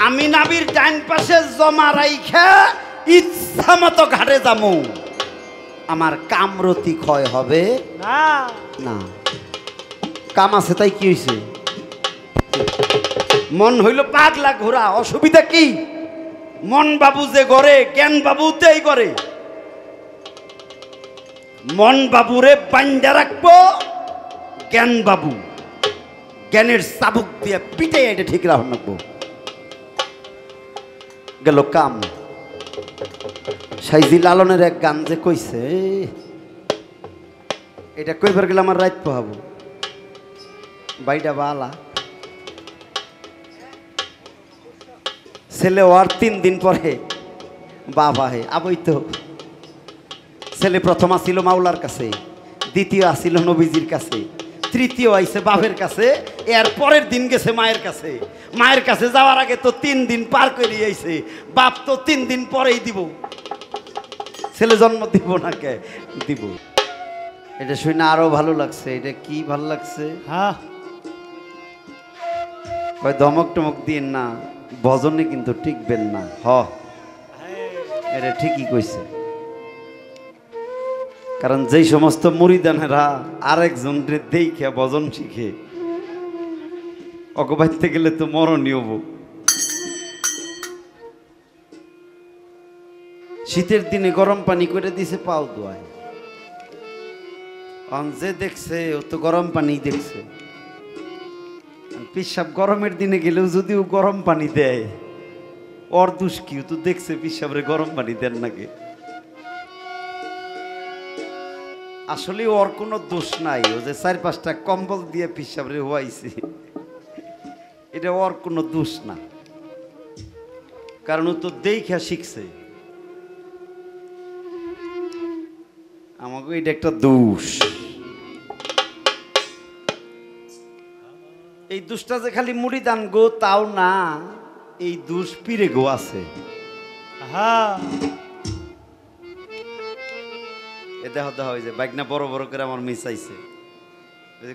আমি নাবির ডাইন পাশে জমা রাইখা ইচ্ছা মতো ঘাটে যামু, আমার কামরতি ক্ষয় হবে না না। কাম আছে তাই কি হয়েছে? মন হইল পাগলা ঘোরা, অসুবিধা কি? মন বাবু যে করে জ্ঞান বাবু তাই করে। মন বাবুরে বান্ধা রাখবো, জ্ঞান বাবু জ্ঞানের চাবুক দিয়ে পিটে এটা ঠিক রাখবো। গেল কাম। সাইজি লালনের এক গান যে কইছে, এটা কইবার গেলে আমার রাত পোহাবো। বাইটা বালা ছেলে ওর 3 দিন পরে বাবা হে আবই তো। ছেলে প্রথম আসিল মাওলার কাছে, দ্বিতীয় আসিল নবীজির কাছে, তৃতীয় আইছে বাপের কাছে, এর পরের দিন গেছে মায়ের কাছে। মায়ের কাছে যাওয়ার আগে তো 3 দিন পার করে আইছে। বাপ তো 3 দিন পরেই দিব। ছেলে জন্ম দিব না কে দিব। এটা শুনে আরো ভালো লাগছে। এটা কি ভালো লাগছে? হ্যাঁ কয় ধমক টমক দিন না, ভজনে কিন্তু টিকবেন না। এটা ঠিকই কইছে। কারণ যেই সমস্ত মুরিদানেরা আরেকজনরে দেখে ভজন শিখে, অগবাইতে গেলে তো মরণীয়। শীতের দিনে গরম পানি করে দিছে পাও দোয়ায়। যে দেখছে ও তো গরম পানি দেখছে। পিসাব গরমের দিনে গেলেও যদিও গরম পানি দেয়, ওর দোষ কি? তো দেখছে পিসাবরে গরম পানি দেন নাকি। আসলে ওর কোনো দোষ নাই। ও যে 4-5টা কম্বল দিয়ে পিসাবরে হওয়াইছে, এটা ওর কোনো দোষ না। কারণ ও তো দেখা শিখছে। আমাকে এটা একটা দোষ। এই দোষটা যে খালি মুড়ি দান গো তাও না, এই দোষ পীরে গো আছে। হ্যাঁ এ দেহ দেহ হয়ে যায় বাইক না বড় বড় করে আমার মিশাইছে।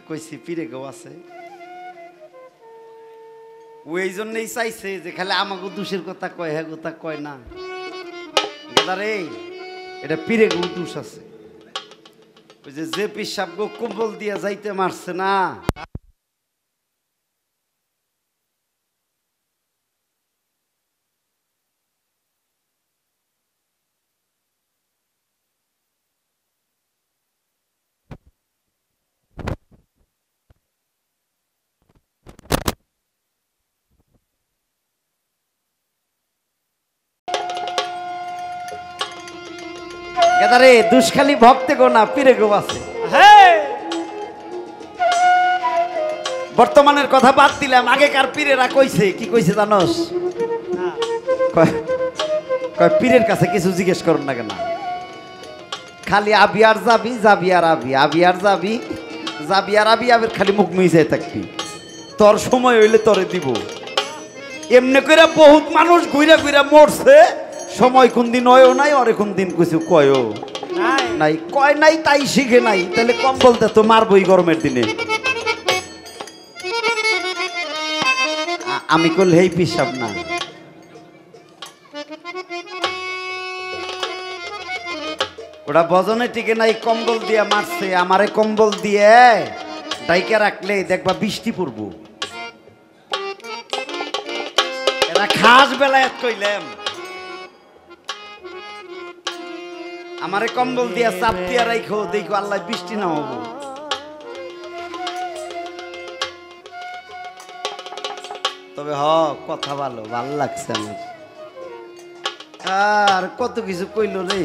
কইছি পীরে গো আছে। ও এই জন্যই চাইছে যে খালি আমাকে দোষের কথা কয়, হ্যাঁ কথা কয় না। রে এটা পীরে গো দোষ আছে। ওই যে পিসাব গো কম্বল দিয়া যাইতে মারছে না, রে দুষ খালি ভক্তে গো না পীরে গো আছে। বর্তমানের কথা বাদ দিলাম, আগেকার পীরেরা কইছে কি কইছে জানোস? কয় পীরের কাছে কিছু জিজ্ঞেস করুন না কেন, খালি আবি আর যাবি, যাবি আর আবি, আবি আর যাবি, যাবি আর আবি, আবির খালি মুখ মিশে থাকবি। তোর সময় হইলে তোরে দিব। এমনি করে বহুত মানুষ ঘুরে ঘুরে মরছে, সময় কোন দিন হয়ও নাই, অরে কোন দিন কিছু কয়ও নাই। কয় নাই তাই শিখে নাই, তাহলে কম বলতে তো মারবই গরমের দিনে। আমি করলে এই পিসাব না। ওটা ভজনে টিকে নাই, কম্বল দিয়ে মারছে। আমারে কম্বল দিয়ে ডাইকে রাখলে দেখবা বৃষ্টি পড়ব। এরা খাস বেলায়াত কইলাম। আমারে কম্বল দিয়া চাপ দিয়া রাখো, দেখো আল্লাহ বৃষ্টি না হবো। তবে কথা ভালো লাগছে আমার। আর কত কিছু কইল রে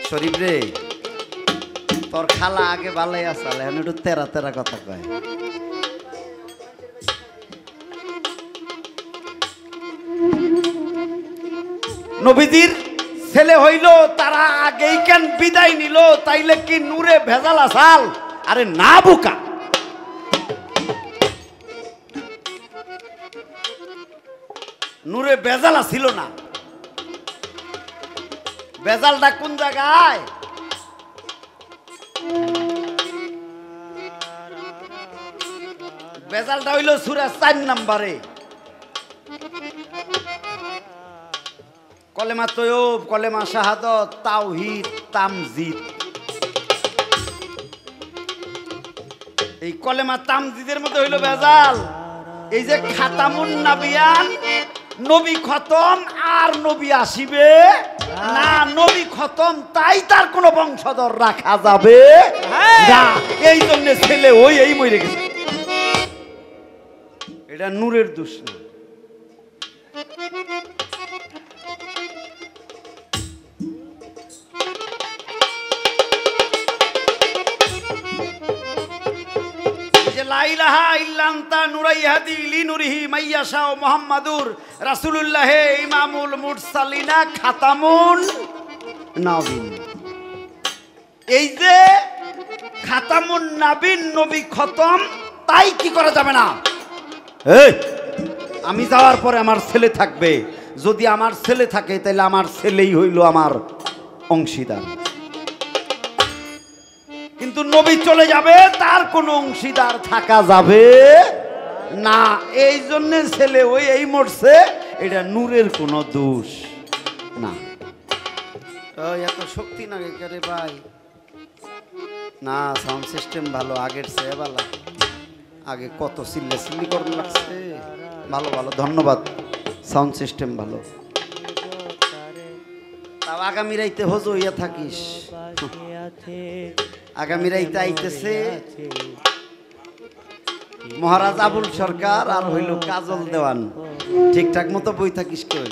শরীফ রে। তোর খালা আগে ভালাই আসাল, এখন একটু তেরা তেরা কথা কয়। নবীজির ছেলে হইল, তারা আগেই কেন বিদায় নিল? তাইলে কি নূরে ভেজাল আসাল? আরে না বোকা, নূরে ভেজাল ছিল না। ভেজালটা কোন জায়গায়? বেজালটা হইল সূরা 4 নম্বরে কলেমা তয়্যব, কলেমা শাহাদাত, তাওহীদ, তামজিদ। এই কলেমা তামজিদের মধ্যে হইল বেজাল। এই যে খাতামুন নাবিয়ান, নবী খতম আর নবী আসিবে না, নবী খতম তাই তার কোনো বংশধর রাখা যাবে না। এই জন্য ছেলে ওই এই মরে গেছে। এটা নূরের দোষ না। লা ইলাহা ইল্লা আনতা নুরাইহাদি লিনুরিহি মাইয়াশা মুহাম্মাদুর রাসূলুল্লাহ ইমামুল মুরসালিনা খাতামুন নাবিন। এই যে খাতামুন নাবিন, নবী খতম, তাই কি করা যাবে না? এই আমি যাওয়ার পরে আমার ছেলে থাকবে, যদি আমার ছেলে থাকে তাহলে আমার ছেলেই হইল আমার অংশীদার। কিন্তু নবী চলে যাবে, তার কোনো অংশীদার থাকা যাবে না। এই জন্য ছেলে ওই এই মরছে, এটা নূরের কোনো দোষ না। এত শক্তি না রে ভাই, না সাউন্ড সিস্টেম ভালো, আগের চেয়ে ভালো। আগে কত চিল্লি করতে লাগছে। ভালো ভালো, ধন্যবাদ। সাউন্ড সিস্টেম ভালো। তাও আগামী রাইতে হজো হইয়া থাকিস। আগামী রাইতে আইতেছে মহারাজ আবুল সরকার আর হইল কাজল দেওয়ান। ঠিকঠাক মতো বই থাকিস কেউ,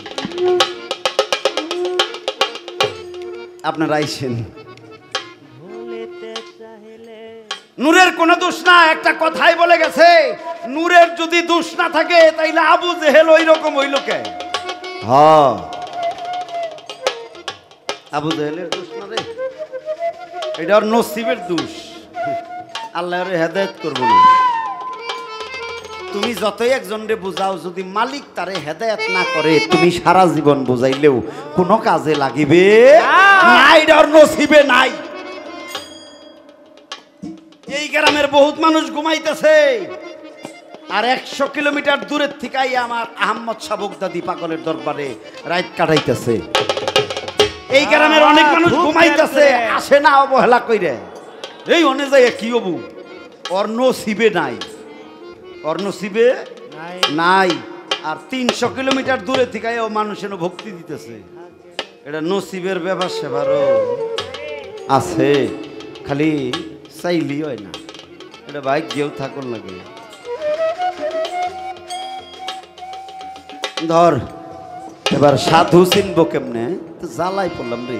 আপনারা আইসেন। নূরের কোনো দোষ না, একটা কথাই বলে গেছে, নূরের যদি দোষ না থাকে তাইলে আবু জেহেল ওই রকম হইল কে? হ্যাঁ, আবু জেহেলের দোষ না রে, এটা ওর নসিবের দোষ। আল্লাহ ওরে হেদায়েত করবো না। তুমি যতই একজনরে বুঝাও, যদি মালিক তারে হেদায়েত না করে, তুমি সারা জীবন বুঝাইলেও কোনো কাজে লাগিবে না। এটা ওর নসিবে নাই। এই গ্রামের বহুত মানুষ ঘুমাইতেছে, আর 100 কিলোমিটার দূরের থেকে আমার আহমদ শাহ বগদাদি পাগলের দরবারে রাত কাটাইতেছে। এই গ্রামের অনেক মানুষ ঘুমাইতেছে, আসে না, অবহেলা কইরে। এই অনে যাই কি হবু, ওর নসিবে নাই, ওর নসিবে নাই। আর 300 কিলোমিটার দূরে থেকে ও মানুষের ভক্তি দিতেছে। এটা নসিবের ব্যাপার সেবারও আছে, খালি চাইলি হয় না। এটা বাইক গিয়েও থাকুন লাগে। ধর এবার সাধু চিনবো কেমনে, তো জ্বালাই পড়লাম রে।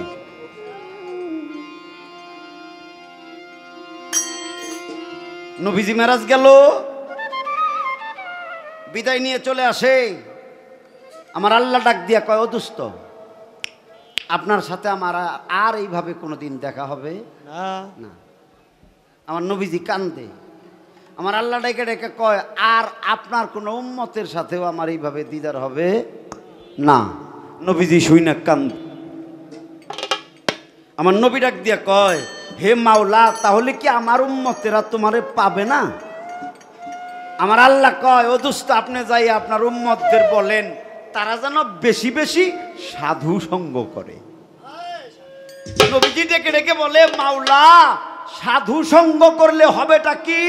নবীজি মেরাজ গেল, বিদায় নিয়ে চলে আসে। আমার আল্লাহ ডাক দিয়া কয়, ও দোস্ত, আপনার সাথে আমার আর এইভাবে কোনোদিন দেখা হবে না। আমার নবীজি কান্দে। আমার আল্লাহ ডেকে ডেকে কয়, আর আপনার কোনো উম্মতের সাথেও আমার এইভাবে দিদার হবে না। নবীজি শুই না কান্দ। আমার নবী ডাক দিয়া কয়, হে মাওলা, তাহলে কি আমার উম্মতেরা তোমারে পাবে না? আমার আল্লাহ কয়, ও দোস্ত, আপনি যাই আপনার উম্মতদের বলেন তারা যেন বেশি বেশি সাধু সঙ্গ করে। নবীজি ডেকে ডেকে বলে, মাওলা, সাধু সঙ্গ করলে হবেটা কি?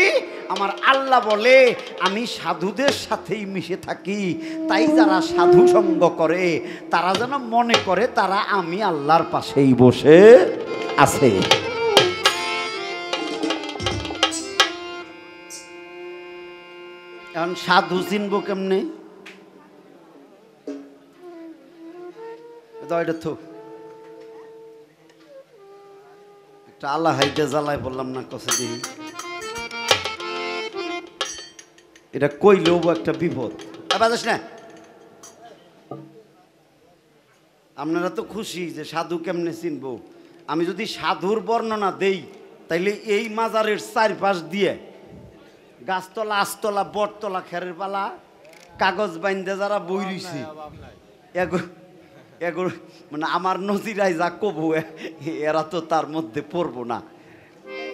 আমার আল্লাহ বলে, আমি সাধুদের সাথেই মিশে থাকি, তাই যারা সাধু সঙ্গ করে তারা যেন মনে করে তারা আমি আল্লাহর পাশেই বসে আছে। এখন সাধু চিনবো কেমনে? এটা তো একটা আল্লাহ হাইটে জ্বালাই বললাম না, কষে দিই। এটা কইলেও একটা বিপদ। বাজাস না, আপনারা তো খুশি যে সাধু কেমনে চিনবো। আমি যদি সাধুর বর্ণনা দেই, তাইলে এই মাজারের চারপাশ দিয়ে গাছতলা, আস্তলা, বটতলা, খেরের পালা, কাগজ বাইন্দে যারা বই রইছে, মানে আমার নজিরাই যা কবু, এরা তো তার মধ্যে পড়বো না।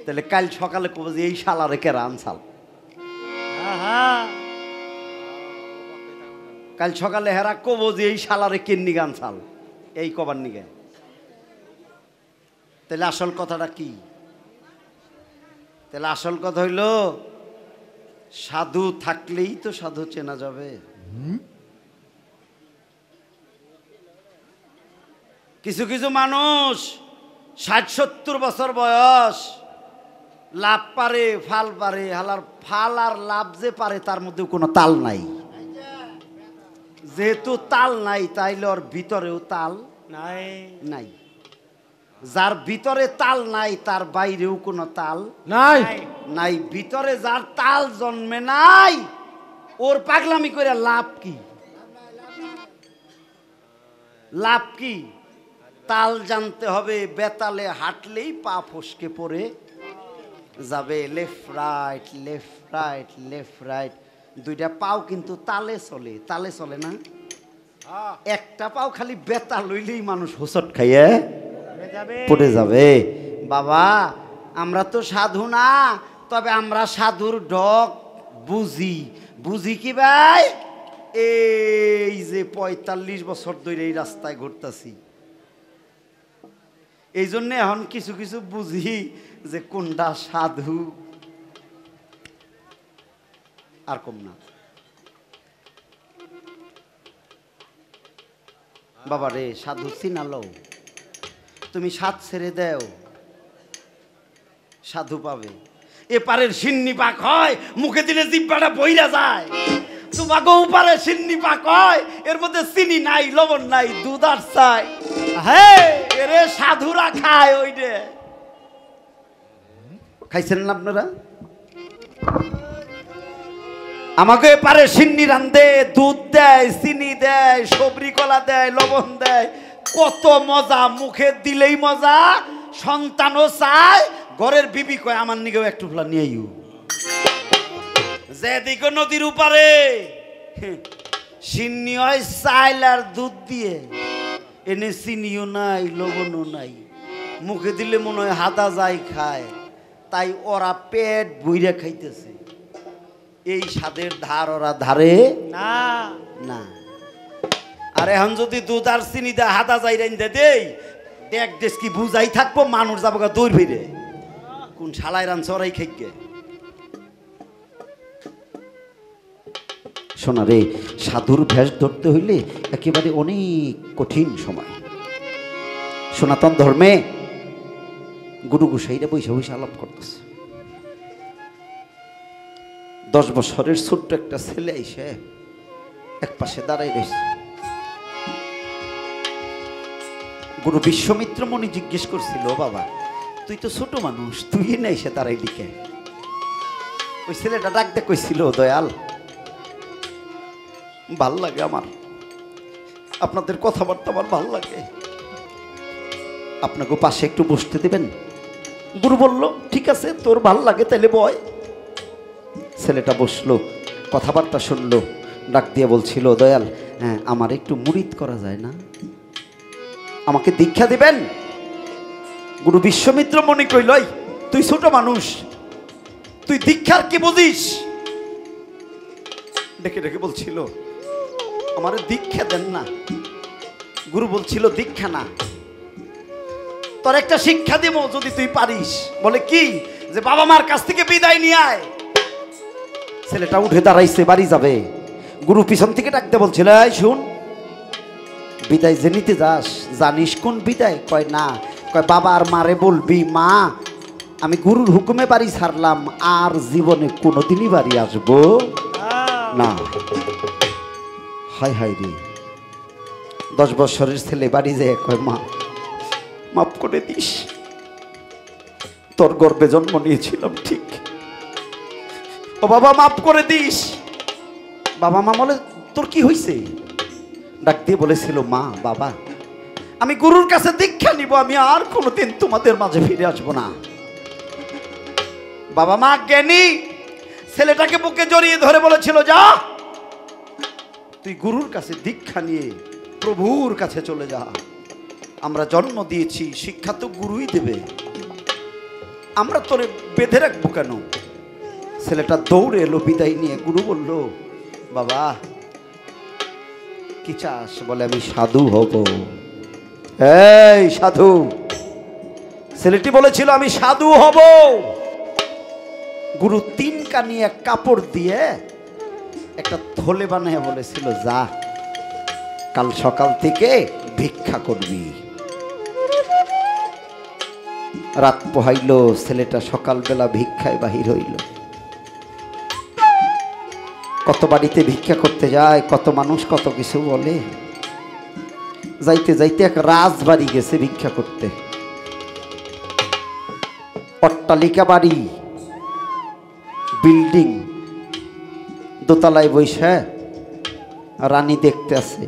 তাহলে কাল সকালে কব যে এই শালারে কেরা আনসাল। আহা কাল সকালে হেরা কব যে এই শালারে কিন্নি গান চাল এই কবার নিগে। তাহলে আসল কথাটা কি? তাহলে আসল কথা হইল সাধু থাকলেই তো সাধু চেনা যাবে। কিছু কিছু মানুষ ৬০-৭০ বছর বয়স লাভ পারে ফাল পারে, হালার ফাল আর লাভ যে পারে তার মধ্যে কোনো তাল নাই। যেহেতু তাল নাই তাইলে ওর ভিতরেও তাল নাই নাই। যার ভিতরে তাল নাই তার বাইরেও কোনো তাল নাই নাই। ভিতরে যার তাল জন্মে নাই ওর পাগলামি করে লাভ কি? লাভ কি? তাল জানতে হবে। বেতালে হাঁটলেই পা ফসকে পড়ে যাবে। Left right left right left right, দুইটা পাও কিন্তু তালে চলে। তালে চলে না। একটা পাও খালি বেতা লইলেই মানুষ হোঁচট খাইয়ে পড়ে যাবে। বাবা আমরা তো সাধু না, তবে আমরা সাধুর ডক বুঝি। বুঝি কি ভাই? এই যে ৪৫ বছর ধরে এই রাস্তায় ঘুরতাছি, এই জন্য এখন কিছু কিছু বুঝি যে কোনটা সাধু আর কম না। বাবা রে, সাধু চিনালো, তুমি সাত ছেড়ে দেও সাধু পাবে। এপারের সিন্নি পাক হয়, মুখে দিলে জিব্বাটা বইরা যায়। তোমাকে ওপারে সিন্নি পাক হয়, এর মধ্যে চিনি নাই, লবণ নাই, দুধ আর চাই। হ্যাঁ এরে সাধুরা খায়। ওই রে খাইছেন না আপনারা? আমাকে এপারে সিন্নি রান্ধে, দুধ দেয়, চিনি দেয়, সবরি কলা দেয়, লবণ দেয়, কত মজা। মুখে দিলেই মজা, সন্তানও চায়। ঘরের বিবি কয় আমার নিকেও একটু ফলা নিয়ে যেদিকে নদীর উপারে সিন্নি হয় চাইল আর দুধ দিয়ে, এনে চিনিও নাই লবণও নাই, মুখে দিলে মনে হয় হাদা যায় খায়। তাই ওরা পেট বইরা খাইতেছে। এই স্বাদের ধার ওরা ধারে না না। আর এখন যদি দুধ আর চিনি দেয় হাদা যাই রাইন্দে দেই, দেখ দেশ কি বুঝাই থাকবো, মানুষ যাবো দৌড় ভিড়ে কোন শালাই রানছে ওরাই খাইকে। শোনা রে, সাধুর ভেষ ধরতে হইলে একেবারে অনেক কঠিন সময়। সনাতন ধর্মে গুরু গোসাইরা বৈশা বৈশা আলাপ করতেছে। 10 বছরের ছোট্ট একটা ছেলে এসে এক পাশে দাঁড়াই রয়েছে। গুরু বিশ্বমিত্র মনি জিজ্ঞেস করছিল, বাবা তুই তো ছোট মানুষ, তুই না এসে দাঁড়াই লিখে। ওই ছেলেটা ডাকতে কইছিল, দয়াল ভাল লাগে আমার, আপনাদের কথাবার্তা আমার ভাল লাগে, আপনাকে পাশে একটু বসতে দেবেন? গুরু বলল, ঠিক আছে তোর ভাল লাগে তাইলে বয়। ছেলেটা বসলো, কথাবার্তা শুনলো, ডাক দিয়ে বলছিল, দয়াল হ্যাঁ আমার একটু মুরিদ করা যায় না, আমাকে দীক্ষা দিবেন? গুরু বিশ্বমিত্র মনে কইল, তুই ছোট মানুষ, তুই দীক্ষার কি বুঝিস? ডেকে ডেকে বলছিল, আমারে দীক্ষা দেন না। গুরু বলছিল, দীক্ষা না, তোর একটা শিক্ষা দিব যদি তুই পারিস। বলে কি? যে বাবা মার কাছ থেকে বিদায় নিয়ে আয়। ছেলেটা উঠে দাঁড়াইছে, বাড়ি যাবে। গুরু পিছন থেকে ডাকতে বলছিল, এই শুন, বিদায় যে নিতে যাস জানিস কোন বিদায়? কয় না। কয় বাবা আর মারে বলবি, মা আমি গুরুর হুকুমে বাড়ি ছাড়লাম, আর জীবনে কোনোদিনই বাড়ি আসবো না। হায় হায় রে, 10 বছরের ছেলে বাড়ি যায়, কয় মা মাফ করে দিস, তোর গর্ভে জন্ম নিয়েছিলাম ঠিক, ও বাবা মাফ করে দিস। বাবা মা বলে, তোর কি হয়েছে? ডাক দিয়ে বলেছিল, মা বাবা আমি গুরুর কাছে দীক্ষা নিব, আমি আর কোনোদিন তোমাদের মাঝে ফিরে আসবো না। বাবা মা জ্ঞানী, ছেলেটাকে বুকে জড়িয়ে ধরে বলেছিল, যা তুই গুরুর কাছে দীক্ষা নিয়ে প্রভুর কাছে চলে যা। আমরা জন্ম দিয়েছি, শিক্ষা তো গুরুই দেবে, আমরা তোরে বেঁধে রাখবো কেন? ছেলেটা দৌড়ে এলো বিদায় নিয়ে। গুরু বলল, বাবা কি চাস? বলে, আমি সাধু হব। এই সাধু, ছেলেটি বলেছিল আমি সাধু হব। গুরু 3 কানি এক কাপড় দিয়ে একটা থলে বানিয়ে বলেছিল, যা কাল সকাল থেকে ভিক্ষা করবি। রাত পোহাইল, ছেলেটা সকালবেলা ভিক্ষায় বাহির হইল। কত বাড়িতে ভিক্ষা করতে যায়, কত মানুষ কত কিছু বলে। যাইতে যাইতে এক রাজবাড়ি গেছে ভিক্ষা করতে। অট্টালিকা বাড়ি, বিল্ডিং, দোতলায় বসে রানী দেখতে আছে।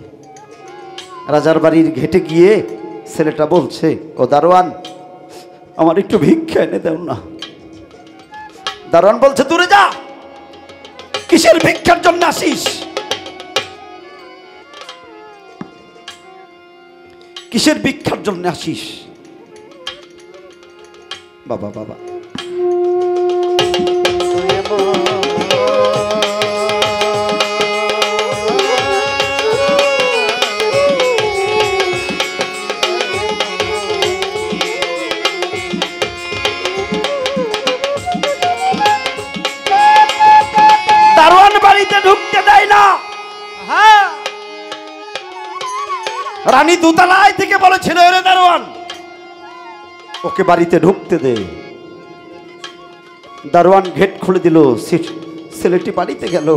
রাজার বাড়ির ঘেটে গিয়ে ছেলেটা বলছে, ও দারোয়ান, আমার একটু ভিক্ষা এনে দাও না। দারোয়ান বলছে, দূরে যা, কিসের ভিক্ষার জন্য আসিস? কিসের ভিক্ষার জন্য আসিস? বাবা বাবা, দারোয়ান বাড়িতে ঢুকতে দেয় না। হ্যাঁ, রানী দোতলায় থেকে বলেছিল, রে দারোয়ান, ওকে বাড়িতে ঢুকতে দে। দারোয়ান গেট খুলে দিল। ছেলেটি বাড়িতে গেল।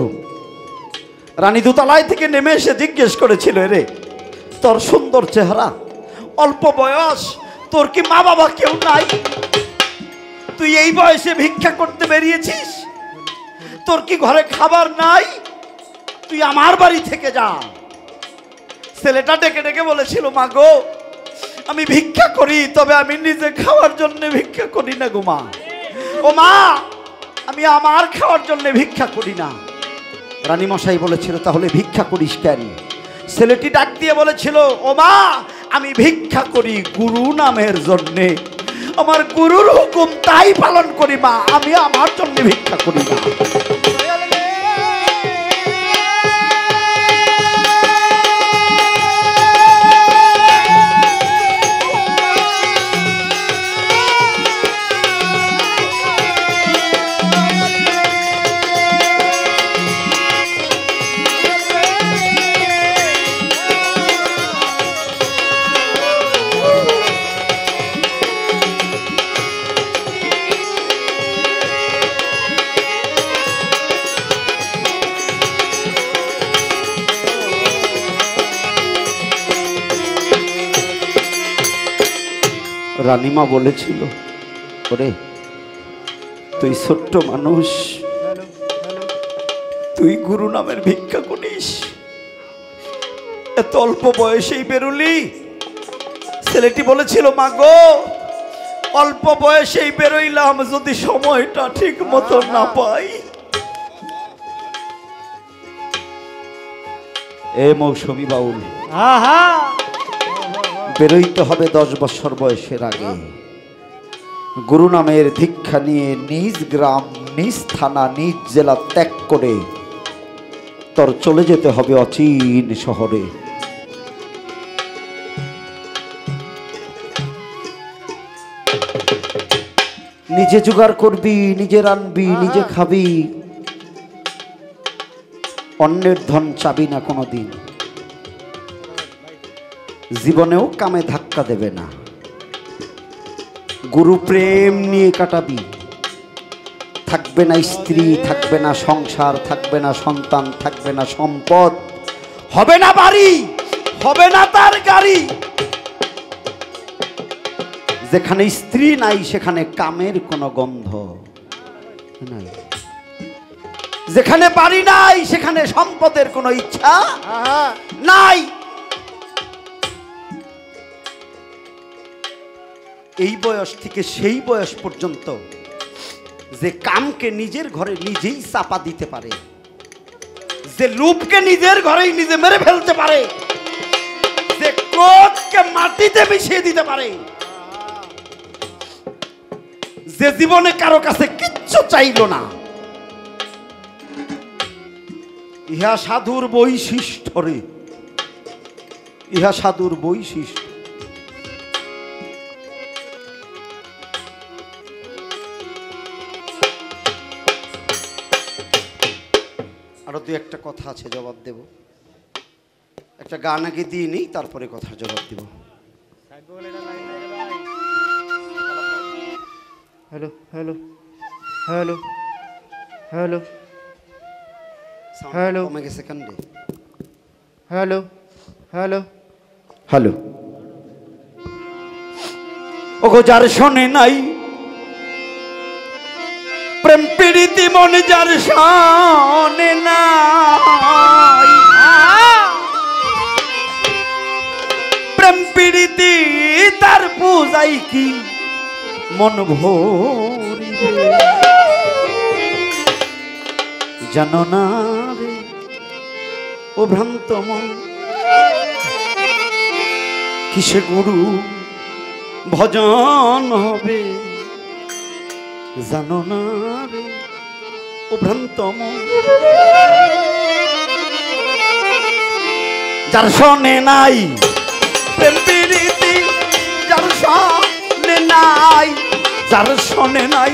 রানী দোতলায় থেকে নেমে এসে জিজ্ঞেস করেছিল, রে তোর সুন্দর চেহারা, অল্প বয়স, তোর কি মা বাবা কেউ নাই? তুই এই বয়সে ভিক্ষা করতে বেরিয়েছিস? তোর কি ঘরে খাবার নাই? তুই আমার বাড়ি থেকে যা। ছেলেটা ডেকে ডেকে বলেছিল, মা গো, আমি ভিক্ষা করি, তবে আমি নিজে খাওয়ার জন্য ভিক্ষা করি না গো মা। ও মা, আমি আমার খাওয়ার জন্য ভিক্ষা করি না। রানী মশাই বলেছিল, তাহলে ভিক্ষা করিস কেন? ছেলেটি ডাক দিয়ে বলেছিল, ও মা, আমি ভিক্ষা করি গুরু নামের জন্যে। আমার গুরুর হুকুম তাই পালন করি মা, আমি আমার জন্য ভিক্ষা করি না। রানীমা বলেছিল, ওরে তুই ছোট্ট মানুষ, তুই গুরু নামের ভিক্ষা করিস, এত অল্প বয়সেই বেরোলি? ছেলেটি বলেছিল, মা গো, অল্প বয়সেই বেরোইলাম, যদি সময়টা ঠিক মতো না পাই। এ মৌসুমী বাউল, বেরোইতে হবে 10 বছর বয়সের আগে। গুরু নামের দীক্ষা নিয়ে নিজ গ্রাম, নিজ থানা, নিজ জেলা ত্যাগ করে তোর চলে যেতে হবে অচিন শহরে। নিজে জোগাড় করবি, নিজে রানবি, নিজে খাবি, অন্যের ধন চাবি না কোনোদিন। জীবনেও কামে ধাক্কা দেবে না। গুরু প্রেম নিয়ে কাটাবি। থাকবে না স্ত্রী, থাকবে না সংসার, থাকবে না সন্তান, থাকবে না সম্পদ, হবে না বাড়ি, হবে না তার গাড়ি। যেখানে স্ত্রী নাই সেখানে কামের কোনো গন্ধ নাই। যেখানে বাড়ি নাই সেখানে সম্পদের কোনো ইচ্ছা নাই। এই বয়স থেকে সেই বয়স পর্যন্ত যে কামকে নিজের ঘরে নিজেই চাপা দিতে পারে, যে লোভকে নিজের ঘরেই নিজে মেরে ফেলতে পারে, যে ক্রোধকে মাটিতে মিশিয়ে দিতে পারে, যে জীবনে কারো কাছে কিচ্ছু চাইল না, ইহা সাধুর বৈশিষ্ট্য রে, ইহা সাধুর বৈশিষ্ট্য। আরো দু একটা কথা আছে, জবাব দেব। একটা গান আগে দিয়ে নেই, তারপরে কথার জবাব দেব। Hello hello hello hello hello কমে গেছে কান্দে। Hello hello hello. ওগো যার শোনে নাই প্রেম পীড়িতি মন, যার শোনে নাই প্রেম পীড়িতি, তার পূজাই কি মন ভরিবে। জানো না রে ও ভ্রান্ত মন, কিসে গুরু ভজন হবে। জানো না রে ও ভ্রান্ত মন, যার শোনে নাই প্রেম পীড়িতি, যার শোনে নাই, যার শোনে নাই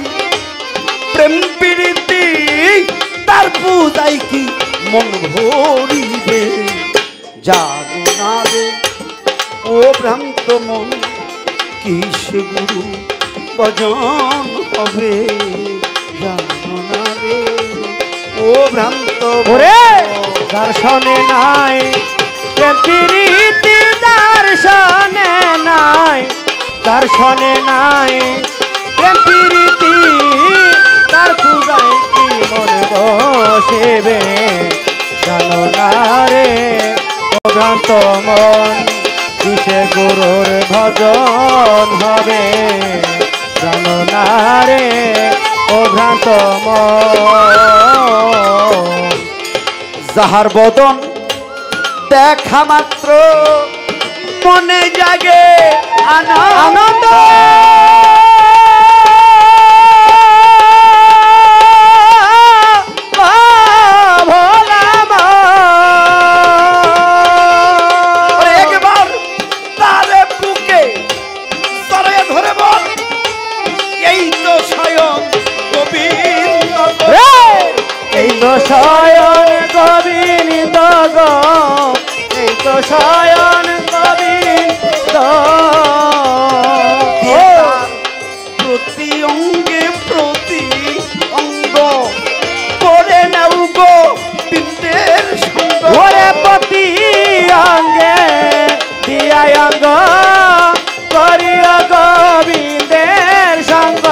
প্রেম পীড়িতি, তার পূজাই কি মন ভরিবে। জানো না রে ও ভ্রান্ত মন, কিসে গুরু ভজন হবে। জানো না রে ও ভ্রান্ত ওরে যার শোনে নাই প্রেম পীড়িতি, যার শোনে নাই, যার শোনে নাই প্রেম পীড়িতি, তার পূজায় কি মন বসিবে। জানো না রে ও ভ্রান্ত মন, কিসে গুরুর ভজন হবে। জানো না রে ও ভ্রান্ত মন, যাহার বদন দেখা মাত্র মনে জাগে আনন্দ। একবার তারে বুকে জড়িয়ে ধরে বল, এই তো স্বয়ং গোবিন্দ, এই তো শয়ন গোবিন্দ গো, এই তো শয়ন গোবিন্দ। প্রতি অঙ্গে প্রতি অঙ্গ করে নাও গো বিন্দের সঙ্গ। ওরে প্রতি অঙ্গে দিয়া অঙ্গ করিয়া গোবিন্দের সঙ্গ।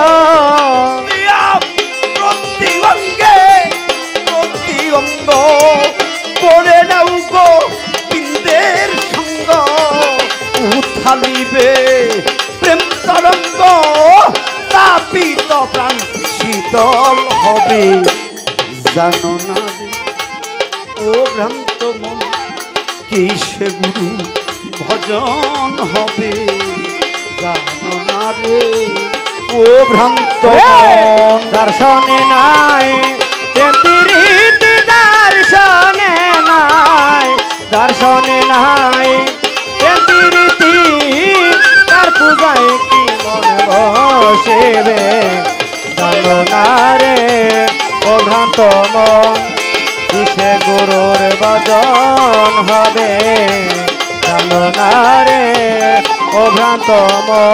প্রতি অঙ্গে প্রতি অঙ্গ করে নাও গো বিন্দের সঙ্গ। উথালিবে প্রেম তরঙ্গ, তাপিত প্রাণ শীতল হবে। জানো না রে ও ভ্রান্ত মন, কিসে গুরু ভজন হবে। জানো না রে ও ভ্রান্ত মন, যার শোনে নাই প্রেম পীড়িতি, যার শোনে নাই, যার শোনে নাই প্রেম পীড়িতি, তার পূজায় কি মন বসিবে। জানো না রে ও ভ্রান্ত মন, কিসে গুরুর ভজন হবে। জানো না রে ও ভ্রান্ত মন,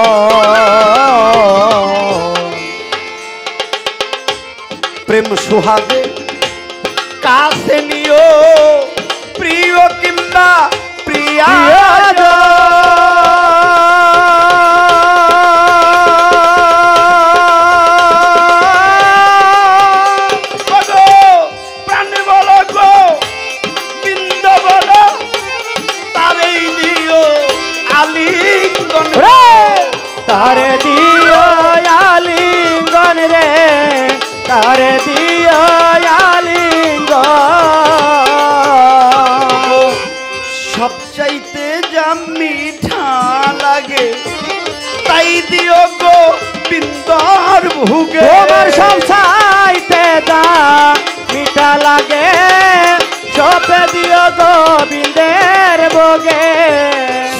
প্রেম সুহাগে কাছে নিও প্রিয় কিংবা প্রিয়া। প্রাণ বলো গো বিন্দ বলো, তারেই নিও আলিঙ্গন। তারে দিও আলিঙ্গন রে, তারে দিও আলিঙ্গন। সবচাইতে যা মিঠা লাগে তাই দিও গো বিন্দর ভুগে। তোমার সব চাইতে দা মিঠা লাগে, চাপে দিও গোবিন্দের ভোগে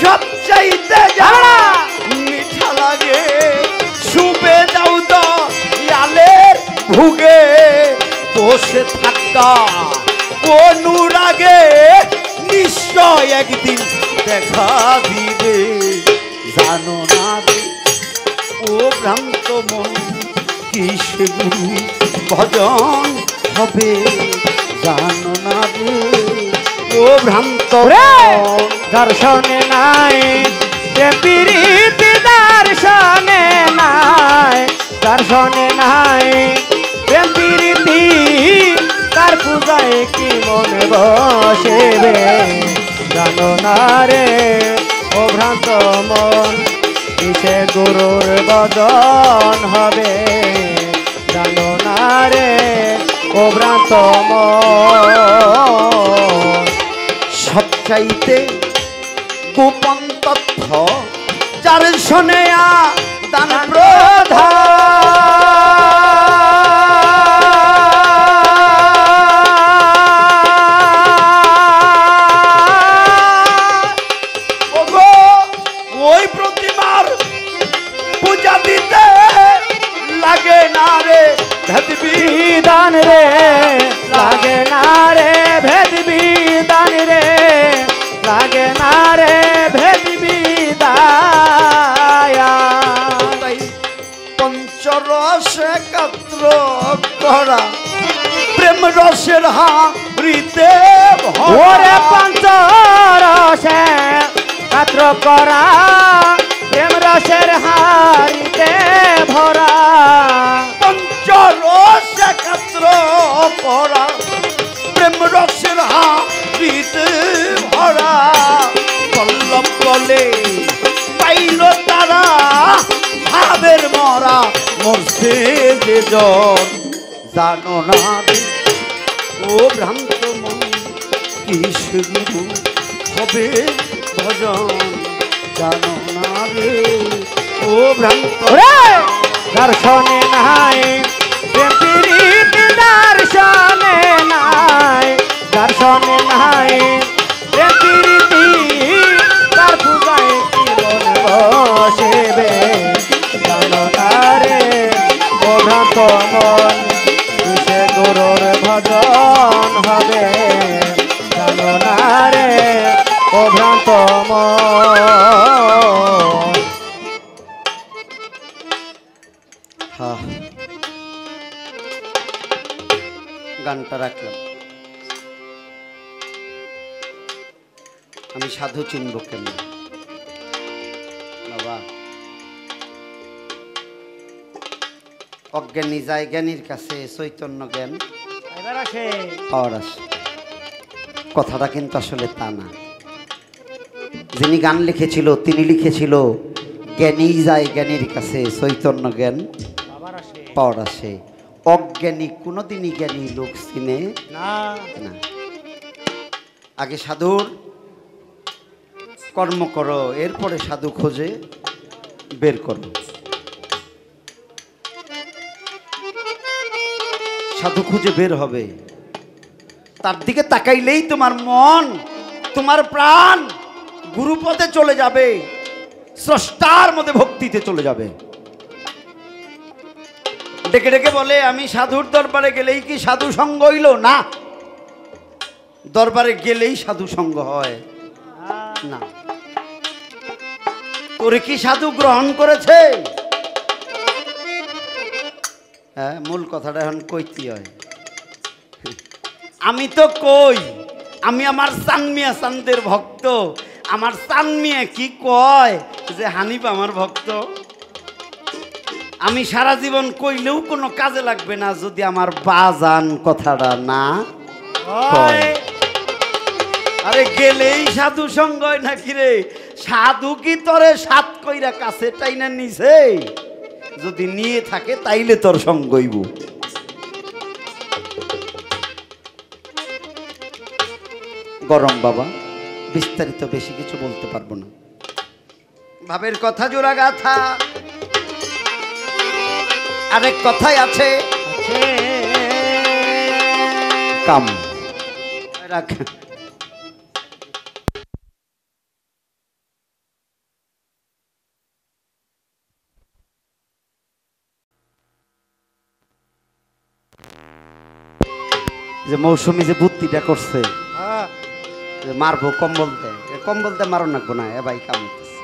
সবচাইতে যারা মিঠা লাগে শুবে যাও তো ইয়ালের ভুগে বসে থাকা অনুরাগে নিশ্চয় একদিন দেখা দিবে জানো না রে ও ভ্রান্ত মন কিসে গুরু ভজন হবে জানো না রে ও ভ্রান্ত মন। দর্শনে নাই প্রীতি দর্শনে নাই দর্শনে নাই প্রীতি তার পূজায় কি মনে বসেবে জানো না রে ও ভ্রান্ত মন কিসে গুরুর বদন হবে জানো না রে ও ভ্রান্ত মন। সবচাইতে গোপন তথ্য যার শোনে দান ওই প্রতিমার পূজা দিতে লাগে না রে ভেদ বিধান রে লাগে না রে ভেদ বিধান রে লাগে না রে ভেদ বিদায়া পঞ্চরস একাত্র করা প্রেম রসের হারিতে ওরে পঞ্চরসে কাত্র করা প্রেম রসের হারিতে ভরা পঞ্চরস একাত্র করা প্রেম রসের হারিতে ভরা পল্লব বলে পাইল তারা ভাবের মরা মরছে যে জন জানো না রে ও ভ্রান্ত মন কিসে গুরু হবে ভজন জানো না রে ও ভ্রান্ত দর্শনে নাই প্রীতি দর্শনে নাই দর্শনে নাই প্রীতি তার পূজায় কি মনে বসেবে জানো না রে ও ভ্রান্ত মন কিসে গুরুর ভজন হবে জানো না রে ও ভ্রান্ত মন। গানটা রাখলাম আমি সাধু চিনব কেন বাবা অজ্ঞানী যায় জ্ঞানীর কাছে চৈতন্য জ্ঞান এবার আসে পাওয়ার আসে কথাটা কিন্তু আসলে তা না যিনি গান লিখেছিল তিনি লিখেছিল জ্ঞানী যায় জ্ঞানীর কাছে চৈতন্য জ্ঞান পাওয়ার আসে অজ্ঞানী কোনোদিনই জ্ঞানী লোক চিনে না না আগে সাধুর কর্ম করো এরপরে সাধু খোঁজে বের করো সাধু খুঁজে বের হবে তার দিকে তাকাইলেই তোমার মন তোমার প্রাণ গুরুপদে চলে যাবে স্রষ্টার মধ্যে ভক্তিতে চলে যাবে ডেকে ডেকে বলে আমি সাধুর দরবারে গেলেই কি সাধু সঙ্গ হইল না দরবারে গেলেই সাধু সঙ্গ হয় না তোরে কি সাধু গ্রহণ করেছে হ্যাঁ মূল কথাটা এখন কইতে হয় আমি তো কই আমি আমার চানমিয়া চান্দের ভক্ত আমার চানমিয়া কি কয় যে হানিফ আমার ভক্ত আমি সারা জীবন কইলেও কোনো কাজে লাগবে না যদি আমার বাজান কথাটা না কয় আরে গেলেই সাধু সঙ্গ হয় নাকি রে সাধু কি তোরে সাত কইরা কাছে টাইনা নিছে যদি নিয়ে থাকে তাইলে তোর সঙ্গ হইব গরম বাবা বিস্তারিত বেশি কিছু বলতে পারবো না ভাবের কথা জোড়া গাথা আরেক কথাই আছে কাম রাখ। যে মৌসুমী যে বুদ্ধিটা করছে হ্যাঁ যে মারবো কম্বল দেয়, কম্বল দিয়ে মারো নাকবো না, এ ভাই কামড়তেছে।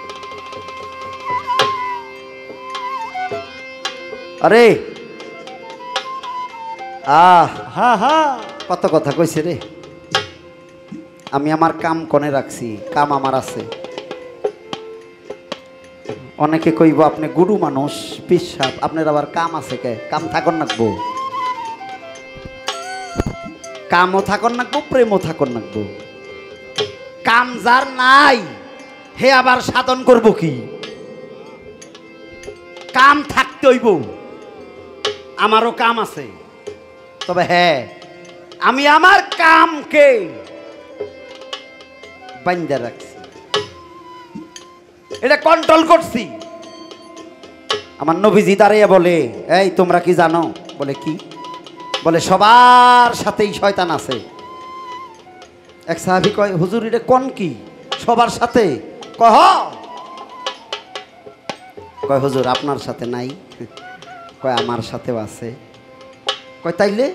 আরে হ্যাঁ হ্যাঁ কত কথা কইছে রে। আমি আমার কাম কোনে রাখছি, কাম আমার আছে। অনেকে কইব আপনি গুরু মানুষ পিসাব, আপনার আবার কাম আছে কে? কাম থাকন নাকবো, কামও থাকন নাকবো, প্রেমও থাকন নাকবো। কাম যার নাই হে আবার সাধন করব কি? কাম থাকতে হইব। আমারও কাম আছে, তবে হ্যাঁ আমি আমার কামকে বান্ধা রাখছি, এটা কন্ট্রোল করছি। আমার নবীজি দাঁড়িয়ে বলে, এই তোমরা কি জানো? বলে কি? বলে সবার সাথেই শয়তান আছে। এক সাহাবী কয়, হুজুর এটা কোন কি সবার সাথে? কয় হুজুর আপনার সাথে নাই। কয় আমার সাথেও আছে। কয় তাইলে?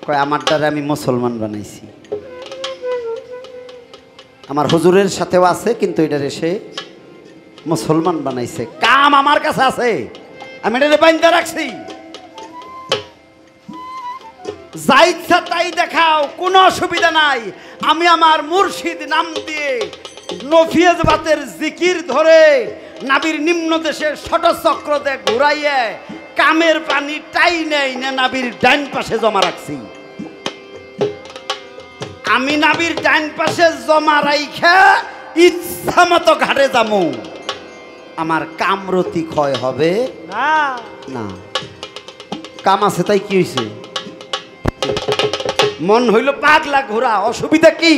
কয় আমার দ্বারা আমি মুসলমান বানাইছি। আমার হুজুরের সাথেও আছে, কিন্তু এটারে সে মুসলমান বানাইছে। কাম আমার কাছে আছে, আমি এটারে বান্ধা রাখছি। যা ইচ্ছা তাই দেখাও, কোনো অসুবিধা নাই। আমি আমার মুর্শিদ নাম দিয়ে নফিয়াজ বাতের জিকির ধরে নাবির নিম্ন দেশের ষটচক্র দিয়ে ঘুরাইয়ে কামের পানি টাই নেই না নাবির ডাইন পাশে জমা রাখছি। আমি নাবির ডাইন পাশে জমা রাইখা ইচ্ছা মতো ঘাটে যামু, আমার কামরতি ক্ষয় হবে না না। কাম আছে তাই কি হয়েছে? মন হইল পাগলা ঘোরা, অসুবিধা কি?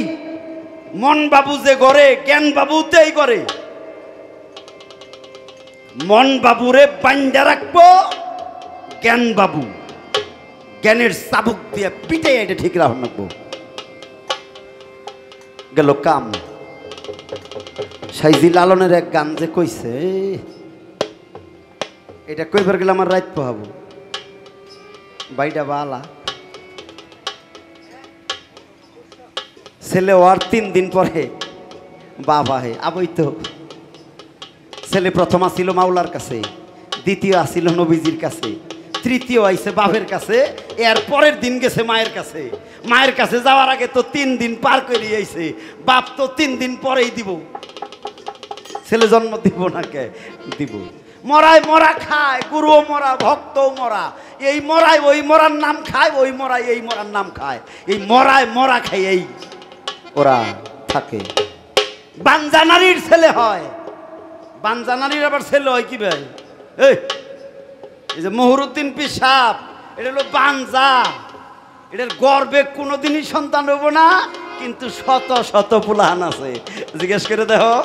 মন বাবু যে করে জ্ঞান বাবুতেই করে। মন বাবুরে বান্ধা রাখবো, জ্ঞান বাবু জ্ঞানের চাবুক দিয়ে পিটে এটা ঠিক রাখবো। গেল কাম। সাইজি লালনের এক গান যে কইছে, এটা কইবার গেলে আমার রাত পোহাবো। বাইটা বালা ছেলে ওর 3 দিন পরে বাবা হে আবই তো। ছেলে প্রথম আসিল মাওলার কাছে, দ্বিতীয় আসিল নবীজির কাছে, তৃতীয় আইছে বাপের কাছে, এর পরের দিন গেছে মায়ের কাছে। মায়ের কাছে যাওয়ার আগে তো 3 দিন পার করে আইছে। বাপ তো 3 দিন পরেই দিব। ছেলে জন্ম দিব না কে? দিব। মরায় মরা খায়, গুরুও মরা, ভক্তও মরা। এই মরায় ওই মরার নাম খায়, ওই মরায় এই মরার নাম খায়। এই মরায় মরা খায়, এই ওরা থাকে। বানজানারির ছেলে হয়, বানজানারির আবার ছেলে হয় কি ভাই? এই যে মহরুদ্দিন পিসাব, এটা হলো বানজা। এটার গর্বে কোনোদিনই সন্তান হইব না, কিন্তু শত শত পুলাহান আছে। জিজ্ঞেস করে দেখো,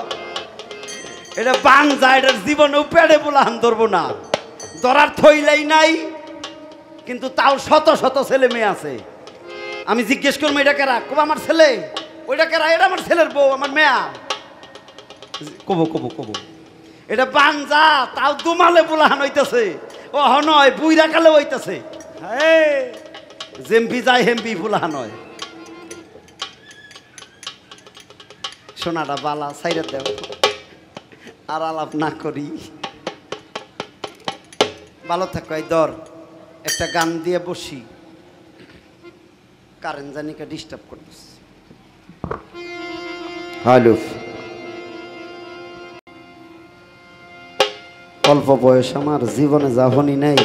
এটা বানজা, এটার জীবনেও পেড়ে পুলাহান ধরবো না, ধরার থইলাই নাই, কিন্তু তাও শত শত ছেলে মেয়ে আছে। আমি জিজ্ঞেস করবো এটা কেরা? কব আমার ছেলে। ওইটা কেরা? এটা আমার ছেলের বউ, আমার মেয়া। কবো কবো কবো এটা বানজা, তাও দুমালে পুলাহান হইতেছে। ও নয়, বুইরা কালে হইতেছে। জেম্পি যায় হেম্পি পুলাহান হয়। সোনাটা বালা সাইরা দেও, আর আলাপ না করি। ভালো থাকো। এই দর একটা গান দিয়ে বসি, কারেন্ট জানিকে ডিস্টার্ব করতেছে। হ্যালো, অল্প বয়স আমার, জীবনে যাহনি নাই।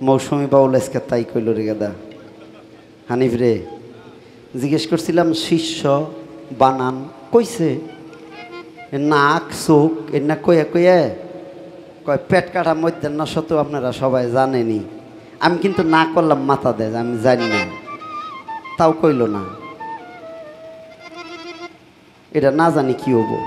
মৌসুমি বাউল আজকে তাই কইল রে গাদা। হানিফ রে জিজ্ঞেস করছিলাম শিষ্য বানান কইছে, নাক চোখ এর না কয়ে কয়ে কয় পেট কাটা মধ্যে না, সত্য আপনারা সবাই জানেনি। আমি কিন্তু না করলাম মাথা দেয়, আমি জানি না, তাও কইল না। এটা না জানি কি হবো।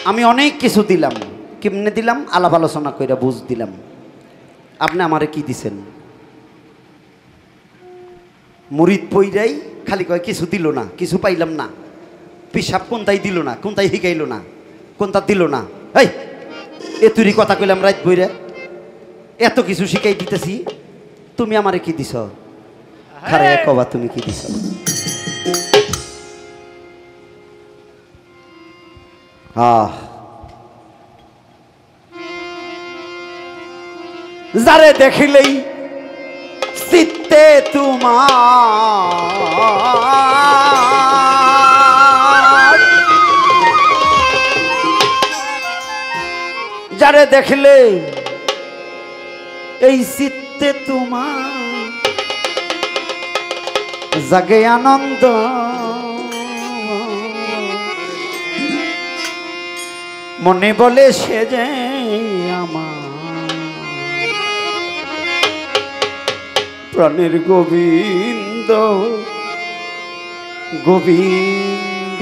আমি অনেক কিছু দিলাম, কেমনে দিলাম? আলাপ আলোচনা কইরা বুঝ দিলাম। আপনি আমারে কি দিছেন? মুরিদ পইরাই খালি কয় কিছু দিল না, কিছু পাইলাম না, পিসাব কোনটাই দিল না, কোনটাই শিখাইল না, কোনটা দিল না। এই এ তুরি কথা কইলাম রাত বইরা, এত কিছু শিখাই দিতেছি, তুমি আমারে কি দিছ? খারে কবা তুমি কি দিছ? যারে দেখিলেই চিত্তে তোমার, যারে দেখলে এই চিত্তে তোমার জাগে আনন্দ, মনে বলে সে যে আমার প্রাণের গোবিন্দ গোবিন্দ।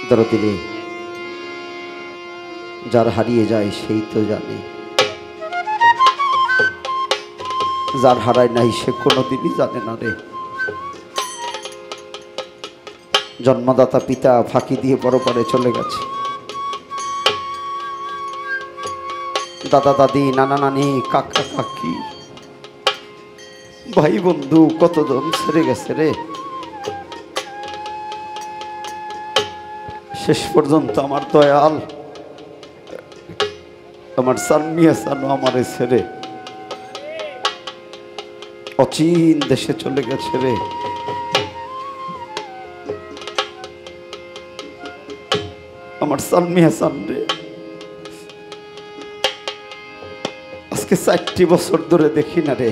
দরদি রে, যার হারিয়ে যায় সেই তো জানে, যার হারায় নাই সে কোনোদিনই জানে না রে। জন্মদাতা পিতা ফাঁকি দিয়ে পরপারে চলে গেছে, দাদা দাদি নানা নানি কাকা কাকি ভাই বন্ধু কতজন ছেড়ে গেছে রে। শেষ পর্যন্ত আমার দয়াল আমার সানমিয়া সানু আমারে ছেড়ে অচিন দেশে চলে গেছে রে। আমার সানমিয়া সান রে আজকে 4টি বছর ধরে দেখি না রে,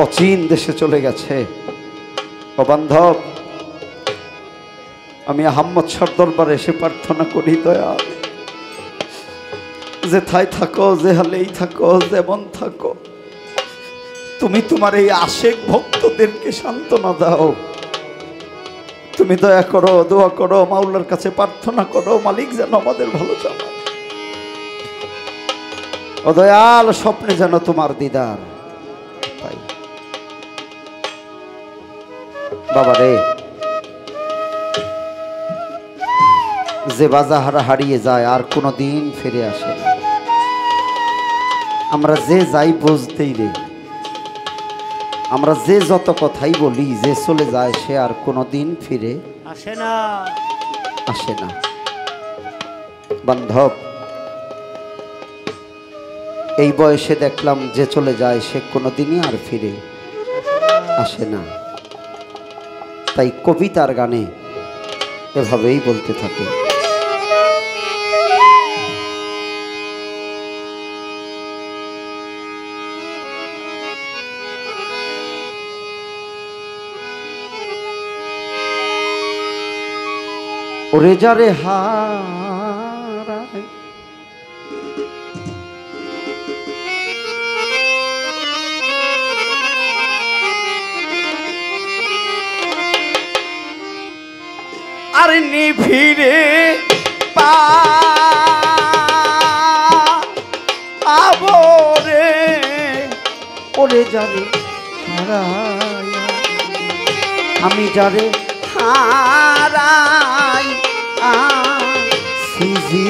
অচিন দেশে চলে গেছে। ও বান্ধব, আমি আহম্মদ শাহর দরবারে এসে প্রার্থনা করি দয়াল, যেথায় থাকো যে হালেই থাকো যেমন থাকো, তুমি তোমার এই আশেক ভক্তদেরকে সান্ত্বনা দাও। তুমি দয়া করো, দোয়া করো, মাওলার কাছে প্রার্থনা করো, মালিক যেন আমাদের ভালো চায়। ও দয়াল, স্বপ্নে যেন তোমার দিদার পাই। বাবা রে, যে বাজাহারা হারিয়ে যায় আর কোনোদিন ফিরে আসে না। আমরা যে যাই বুঝতেই রে, আমরা যে যত কথাই বলি, যে চলে যায় সে আর কোনোদিন ফিরে আসে না, আসে না। বান্ধব, এই বয়সে দেখলাম যে চলে যায় সে কোনোদিনই আর ফিরে আসে না। তাই কবিতার গানে এভাবেই বলতে থাকে, ওরে যারে হারায় আর নিভিড়ে পাবো রে, ওরে যারে হারায় আমি যারে হারাই সিজি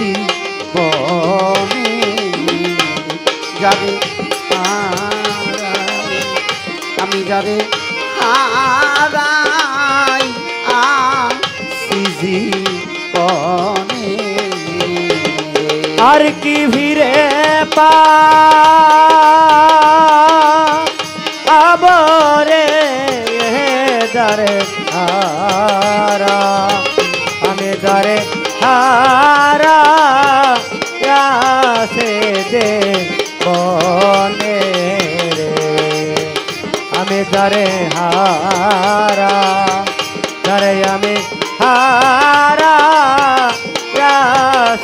বনে, যারে হারাই আমি যারে হারাই সিজি বনে, আর কি ভিড়ে পাবরে যারে হারা আমি যারে হারা সে দে বনে রে, আমি যারে হারা যারে আমি হারা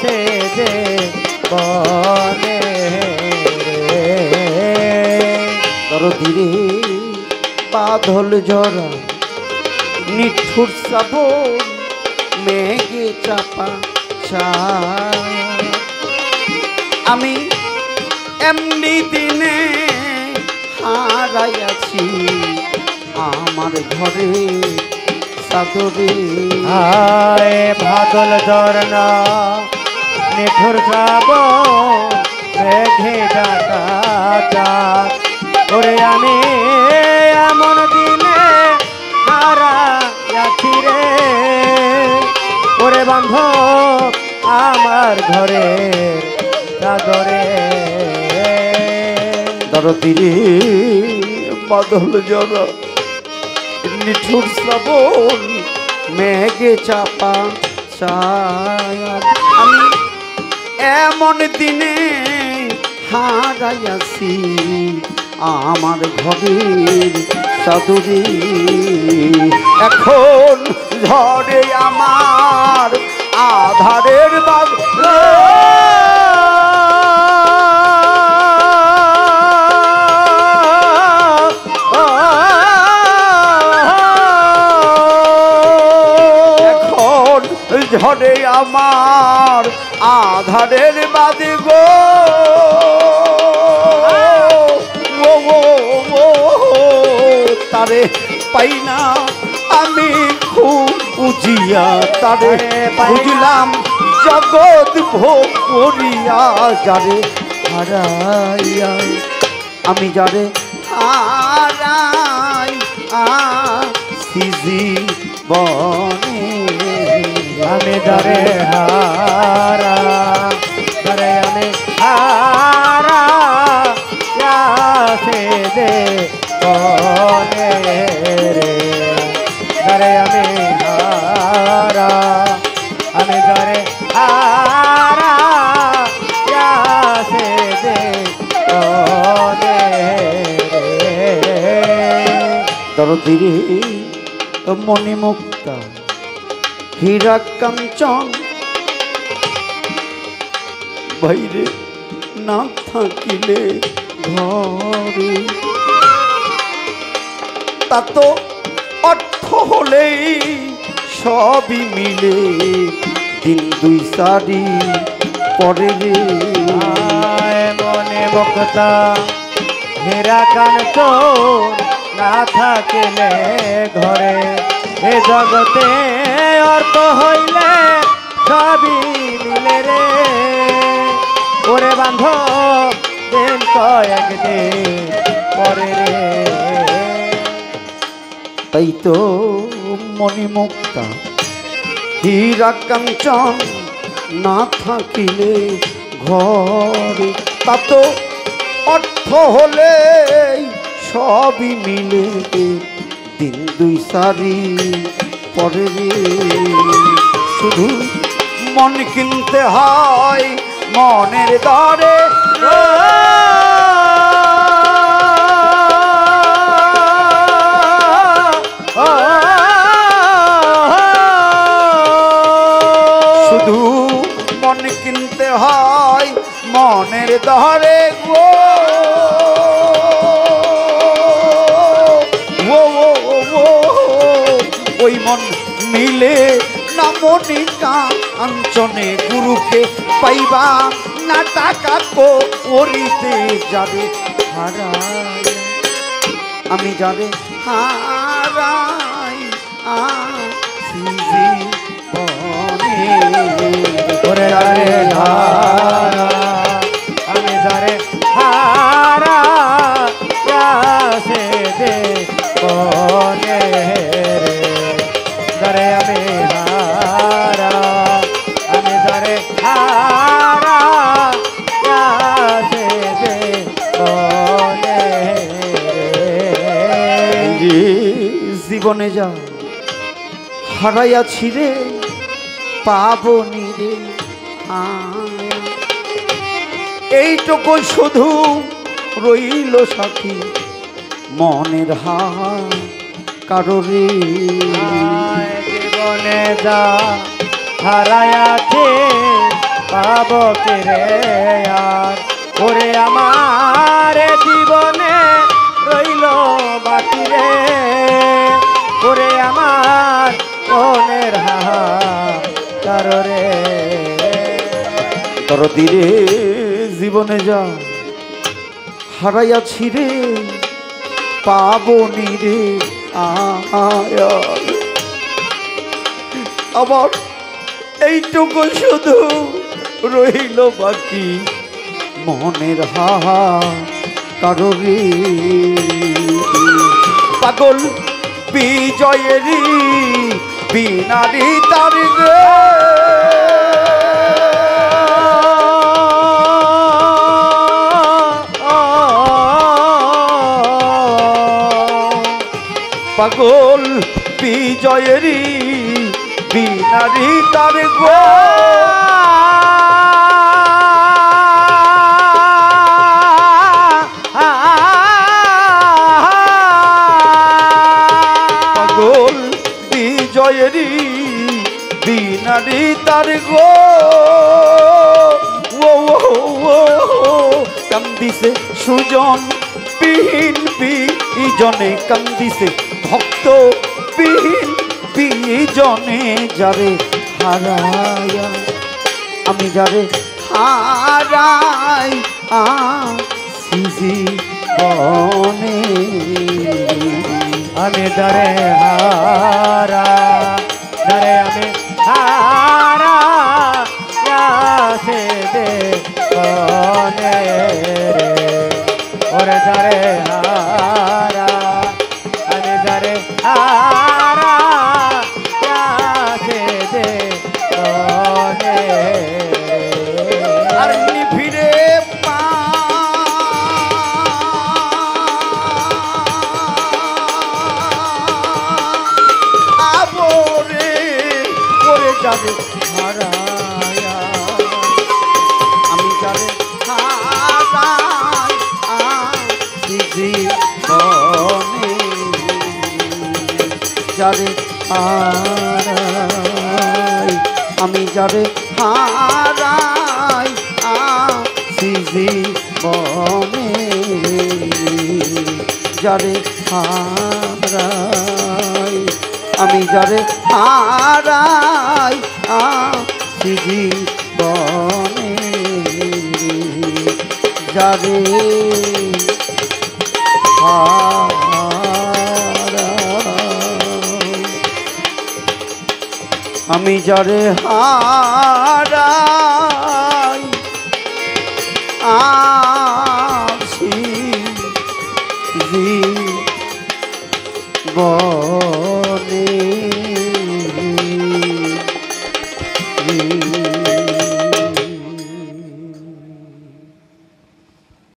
সে দে বনে রে। ধীরে বাদল জরা নিঠুর শ্রাবণ মেঘে চাপা ছায়া। আমি এমনি দিনে হারাইয়াছি আমার ঘরে চাদরে। হায় বাদল ঝরনা নিঠুর শ্রাবণ মেঘে ঢাকা চাঁদ। ওরে আমি এমন দিনে হারাইয়াছি রে, ওরে বান্ধব আমার ঘরে চাদরে। দরদিরে বাদল জরা নিঠুর শ্রাবণ মেঘে চাপা ছায়া। আমি এমন দিনে হারাইয়াছি আমার ঘরের চাদরে। এখন ঝড়ে আমার আধারের বাগ ঝড়ে আমার আধারের বাদে গো তারে পাই না আমি খুব বুঝিয়া তারে বুঝলাম জগৎ ভোগ করিয়া যারে হারাইয়া আমি যারে হারাই সিজি বনে আমি যারে হারা যারে আমি হারা সে দে বনে রে, যারে আমি হারা আমি যারে হারা সে দে বনে রে। দরদিরে মণিমুক্তা হীরা কাঞ্চন বাইরে না থাকিলে ঘরে তা তো অর্থ হলেই সবই মিলে দিন দুই সারি পরে রে। মনে বক্তা হীরা কাঞ্চন না থাকিলে ঘরে এ জগতে অর্থ হইলে সবই মিলে রে, ওরে বান্ধব দিন কয়েকদিন পরে রে। তাই তো মণিমুক্তা হীরা কাঞ্চন না থাকিলে ঘরে তা তো অর্থ হলে সবই মিলে দিন দুই সারি পরে রে। শুধু মন কিনতে হয় মনের দরে শুধু মন কিনতে হয় মনের দরে গো ওই মন মিলে না মনিকা কাঞ্চনে গুরুকে পাইবা না টাকা করিতে যাবে হারাই আমি যাবে হারাই ওরে যারে হারা আমি যারে হারা সে দে বনে রে, যারে আমি হারা আমি যারে হারা সে দে বনে রে। জীবনে যা হারাইয়াছি রে পাবনি রে এইটুকু শুধু রইল সাথী মনের কারোরে। জীবনে যা হারাইয়াছে পাব কে রে আর, ওরে আমার জীবনে রইল বাকি রে, ওরে আমার কারো রে দরদি রে জীবনে যা হারাইয়াছি রে পাবনি রে আয়া আমার এইটুকু শুধু রইল বাকি মনের হাহা কারো রে পাগল বিজয়েরই বিনারি তার রে পাগল বিজয়েরই বিনারি তার গো পাগল বিজয়েরই বিনারি তার গো ও কান্দিছে সুজন বিহীন বিজনে কান্দিছে ভক্ত বিহীন বিজনে যারে হারায়া আমি যারে হারাই জীবনে আমি দরে হারা দরে আমি হারা সে দে কনে রে ওরে দরে হারা আমি দরে হারা সে দে কনে আর নিভিড়ে আবরে করে যাবে হারায়া আমি যাবে হারাই জীবনে যাবে হারাই আমি যাবে হারাই জীবনে যারে হারাই আমি যারে হারাই জীবনে যারে হারাই আমি যারে হারাই আছি জীবনে